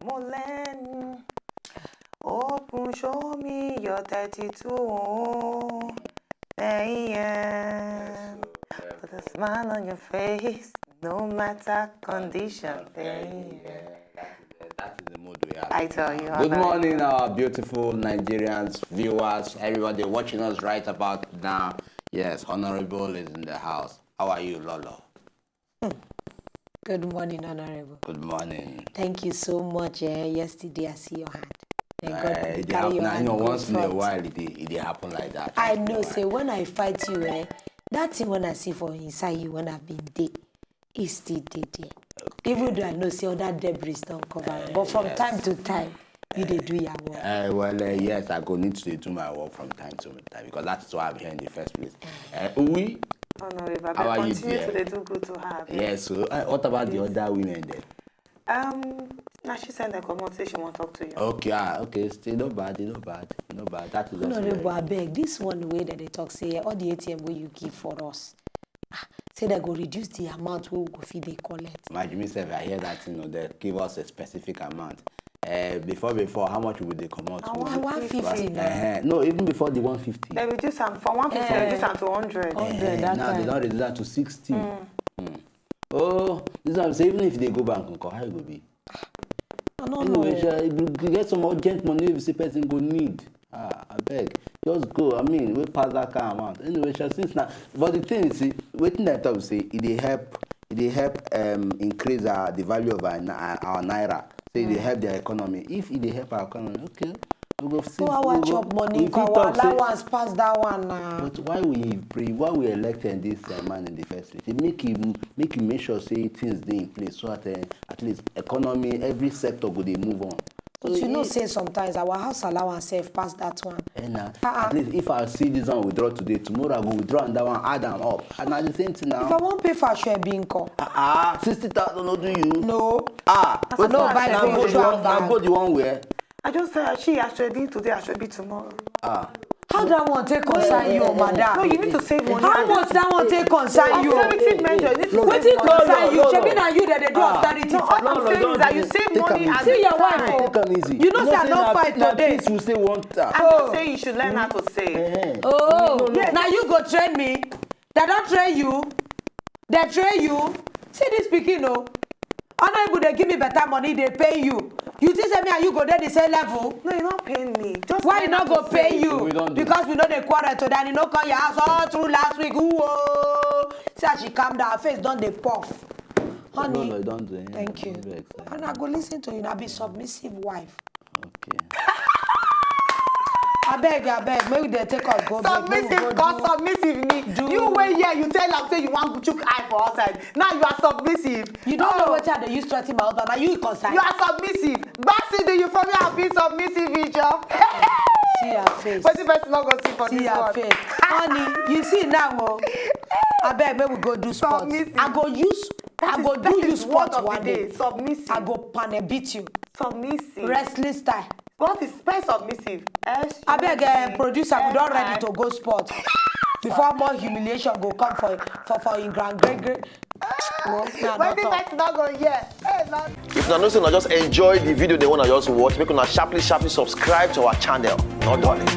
Molen. Open, show me your 32. Yeah. Put a smile on your face, no matter condition. That is the mood we have. I tell you. Good morning, our beautiful Nigerians, viewers, everybody watching us right about now. Yes, Honorable is in the house. How are you, Lolo? Good morning, Honorable. Good morning. Thank you so much. Yesterday, I see your hand. It happen, once in a while, it happen like that. I know, say, when I fight you, that thing when I see for inside you when I've been there, it's still there. Okay. Even though I know, say, other debris don't cover but from time to time, you they do your work. Yes, I go need to do my work from time to time because that's why I'm here in the first place. Uwi, Honorable, how are you, continue dear? to do good to have. Yes, so what about the other women then? Now she sent a comment say she want to talk to you. Okay, still not bad. That is also Honorable, I beg, this one way that they talk, say, all the ATM way you give for us, say they go reduce the amount we go feed they collect. My Jimmy said, I hear that, they give us a specific amount. Before, how much would they come out? 150 now. No, even before the 150. They reduce them from 150, reduce them to 100. Now they don't reduce that to 60. Oh, this one say even if they go back, how it will be? I don't Anyway, you get some urgent money if the person go need. I beg. Just go. I mean, we pass that kind of amount. Anyway, since now, but the thing is, waiting that talk say it help increase the value of our naira. So it help the economy. If it help our economy, okay. We go see. Our job money, our allowance pass that one now. But why we elected this man in the first place? It make him make sure say things dey in place so that at least economy, every sector go dey move on. But you know, say sometimes our house allowance self pass that one. At least if I see this one withdraw today, tomorrow I go withdraw and that one add them up. And na the same thing now. If I won't pay for share income. 60,000 no do you? No. But no buy the one where. I just said she actually today, I should be tomorrow. How that one take concern you, madam? No, you need to save money. How much that one take concern you? Austerity measure. You need to What save it money. concern you? Shebi na you that they do austerity. No, all I'm saying is that you save money and see your wife. You know say I not fight today. You say one time. I'm not saying you should learn how to save. Now you go train me. They don't train you. They train you. See this speaking, no. Honorable, they give me better money, they pay you. You think me and you go there the same level? No, you're not paying me. Just why you not go pay you? Because we know the quarrel to that. You know, come your house all through last week. See how she calm down. Her face done the puff. Honey, no, don't do it. Thank you. And I go listen to you. Now be submissive wife. Okay. I beg. Maybe they take us go. Submissive, cause submissive me. You wait here, you tell them say you want to chook eye for outside. Now you are submissive. You don't know what they use to threaten my husband. Now you concerned. You are submissive. Bassy, do you from me have been submissive, each See her face. But the person not gonna see for see this her one. face. Honey, you see now, I beg, maybe we go do sports. Submissive. I go do you sports one day. Submissive. I go panel beat you. Submissive. Wrestling style. What is spell submissive? I beg, producer, we don't ready to go sports. Before more humiliation go come for in grand great. When the person not go here. If you know, just enjoy the video they want to just watch, make una sharply subscribe to our channel. Not darling.